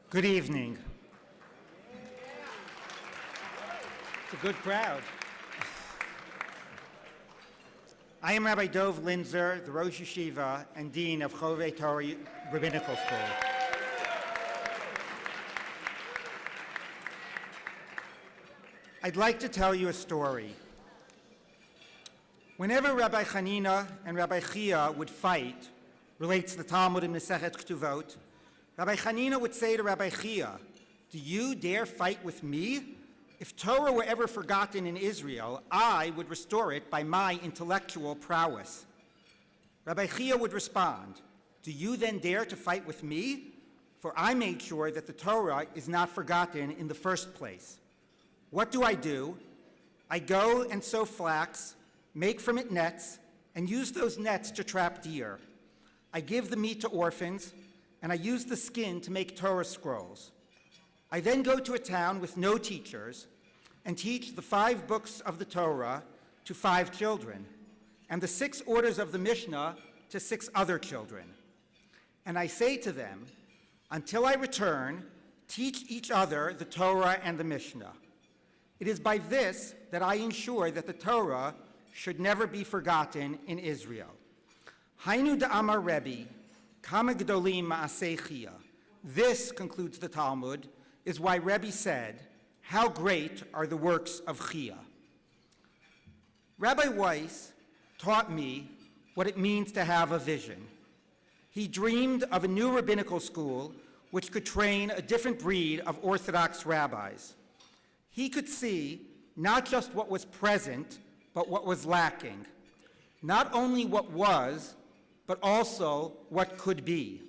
Good evening. It's a good crowd. I am Rabbi Dov Linzer, the Rosh Yeshiva and Dean of Chovei Torah Rabbinical School. I'd like to tell you a story. Whenever Rabbi Hanina and Rabbi Chia would fight, relates the Talmud in Masechet Ketuvot, Rabbi Hanina would say to Rabbi Chia, "Do you dare fight with me? If Torah were ever forgotten in Israel, I would restore it by my intellectual prowess." Rabbi Chia would respond, "Do you then dare to fight with me? For I made sure that the Torah is not forgotten in the first place. What do? I go and sow flax, make from it nets, and use those nets to trap deer. I give the meat to orphans, and I use the skin to make Torah scrolls. I then go to a town with no teachers and teach the 5 books of the Torah to 5 children, and the 6 orders of the Mishnah to 6 other children. And I say to them, until I return, teach each other the Torah and the Mishnah. It is by this that I ensure that the Torah should never be forgotten in Israel. Hainu da'amar Rabbi, kama gedolim ma'asei Chia." This, concludes the Talmud, is why Rabbi said, "How great are the works of Chia." Rabbi Weiss taught me what it means to have a vision. He dreamed of a new rabbinical school which could train a different breed of Orthodox rabbis. He could see not just what was present, but what was lacking. Not only what was, but also what could be.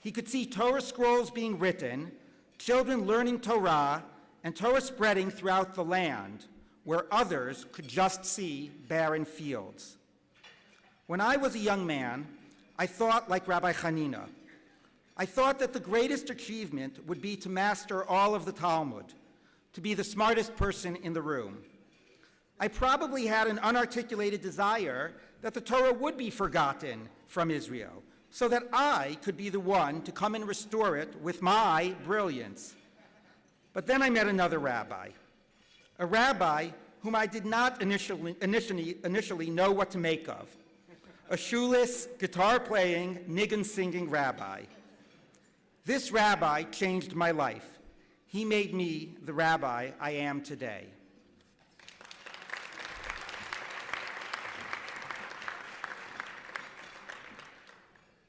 He could see Torah scrolls being written, children learning Torah, and Torah spreading throughout the land, where others could just see barren fields. When I was a young man, I thought like Rabbi Hanina. I thought that the greatest achievement would be to master all of the Talmud, to be the smartest person in the room. I probably had an unarticulated desire that the Torah would be forgotten from Israel, so that I could be the one to come and restore it with my brilliance. But then I met another rabbi, a rabbi whom I did not initially know what to make of, a shoeless, guitar-playing, niggun-singing rabbi. This rabbi changed my life. He made me the rabbi I am today.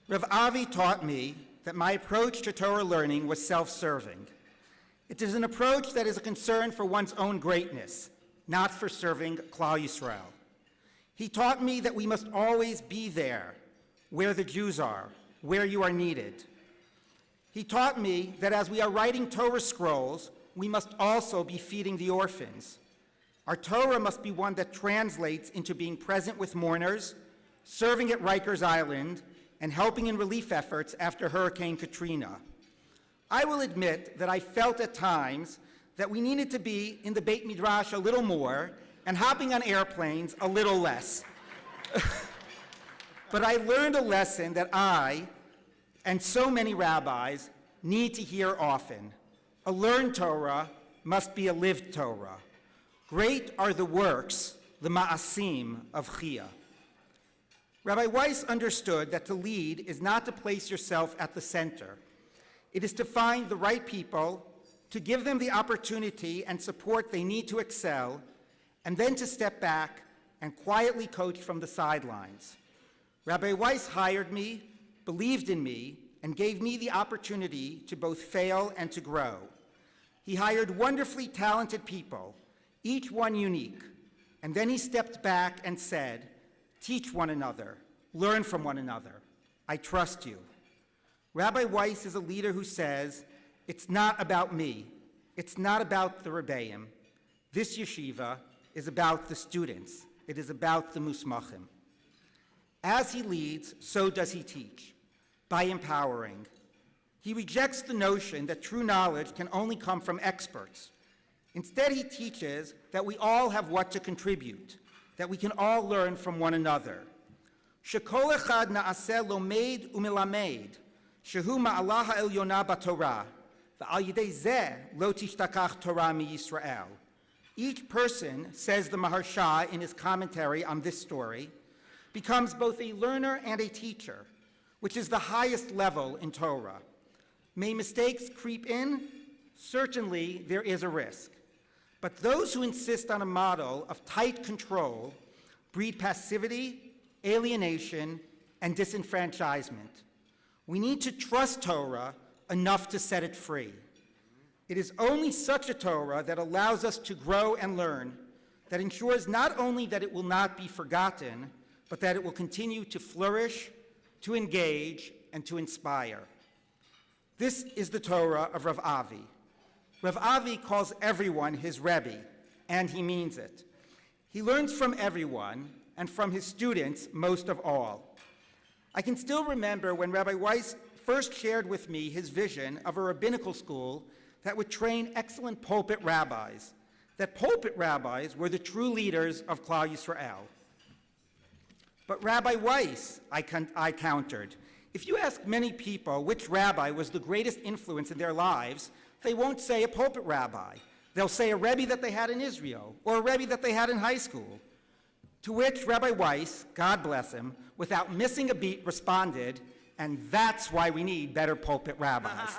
Rav Avi taught me that my approach to Torah learning was self-serving. It is an approach that is a concern for one's own greatness, not for serving Klal Yisrael. He taught me that we must always be there, where the Jews are, where you are needed. He taught me that as we are writing Torah scrolls, we must also be feeding the orphans. Our Torah must be one that translates into being present with mourners, serving at Rikers Island, and helping in relief efforts after Hurricane Katrina. I will admit that I felt at times that we needed to be in the Beit Midrash a little more and hopping on airplanes a little less. But I learned a lesson that I, and so many rabbis, need to hear often. A learned Torah must be a lived Torah. Great are the works, the ma'asim of Chia. Rabbi Weiss understood that to lead is not to place yourself at the center. It is to find the right people, to give them the opportunity and support they need to excel, and then to step back and quietly coach from the sidelines. Rabbi Weiss hired me, believed in me, and gave me the opportunity to both fail and to grow. He hired wonderfully talented people, each one unique, and then he stepped back and said, "Teach one another, learn from one another. I trust you." Rabbi Weiss is a leader who says, it's not about me, it's not about the Rebbeim. This yeshiva is about the students. It is about the musmachim. As he leads, so does he teach, by empowering. He rejects the notion that true knowledge can only come from experts. Instead, he teaches that we all have what to contribute, that we can all learn from one another. Shekol echad na'aseh lomed umelamed, shehu ma'alah ha'elyona b'Torah, V'al yidei zeh lo tishtakach Torah miYisrael. Each person, says the Maharsha in his commentary on this story, becomes both a learner and a teacher, which is the highest level in Torah. May mistakes creep in? Certainly there is a risk. But those who insist on a model of tight control breed passivity, alienation, and disenfranchisement. We need to trust Torah enough to set it free. It is only such a Torah that allows us to grow and learn, that ensures not only that it will not be forgotten, but that it will continue to flourish, to engage, and to inspire. This is the Torah of Rav Avi. Rav Avi calls everyone his Rabbi, and he means it. He learns from everyone, and from his students most of all. I can still remember when Rabbi Weiss first shared with me his vision of a rabbinical school that would train excellent pulpit rabbis, that pulpit rabbis were the true leaders of Klal Yisrael. But Rabbi Weiss, I countered, if you ask many people which rabbi was the greatest influence in their lives, they won't say a pulpit rabbi. They'll say a Rebbe that they had in Israel, or a Rebbe that they had in high school. To which Rabbi Weiss, God bless him, without missing a beat, responded, and that's why we need better pulpit rabbis.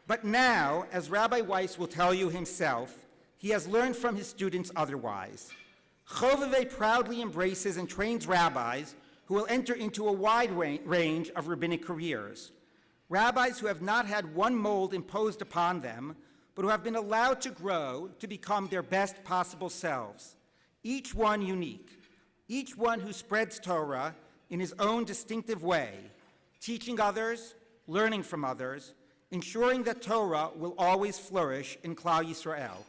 But now, as Rabbi Weiss will tell you himself, he has learned from his students otherwise. Chovevei proudly embraces and trains rabbis who will enter into a wide range of rabbinic careers. Rabbis who have not had one mold imposed upon them, but who have been allowed to grow to become their best possible selves. Each one unique, each one who spreads Torah in his own distinctive way, teaching others, learning from others, ensuring that Torah will always flourish in Klal Yisrael.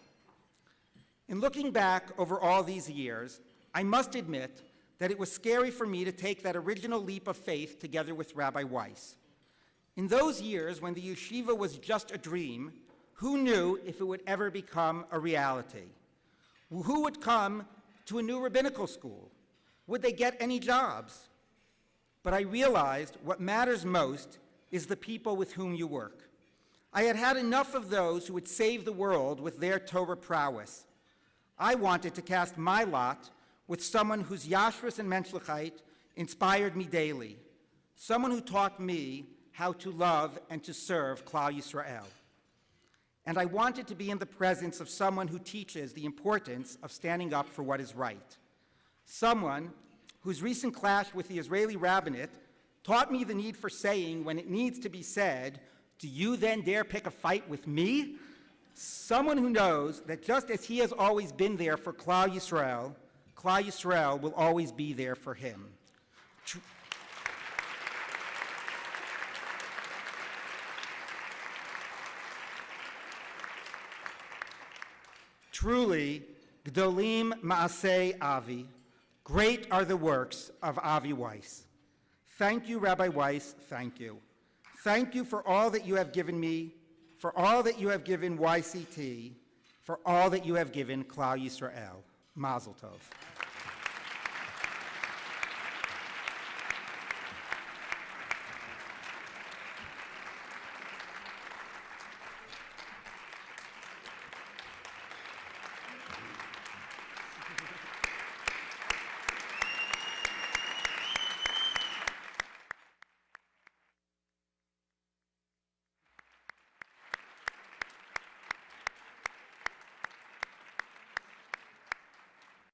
In looking back over all these years, I must admit that it was scary for me to take that original leap of faith together with Rabbi Weiss. In those years when the yeshiva was just a dream, who knew if it would ever become a reality? Who would come to a new rabbinical school? Would they get any jobs? But I realized what matters most is the people with whom you work. I had had enough of those who would save the world with their Torah prowess. I wanted to cast my lot with someone whose yashrus and menschlichkeit inspired me daily, someone who taught me how to love and to serve Klal Yisrael. And I wanted to be in the presence of someone who teaches the importance of standing up for what is right, someone whose recent clash with the Israeli rabbinate taught me the need for saying when it needs to be said, "Do you then dare pick a fight with me?" Someone who knows that just as he has always been there for Klal Yisrael will always be there for him. Truly, Gdolim Ma'aseh Avi, great are the works of Avi Weiss. Thank you, Rabbi Weiss, thank you. Thank you for all that you have given me, for all that you have given YCT, for all that you have given Klal Yisrael. Mazel Tov.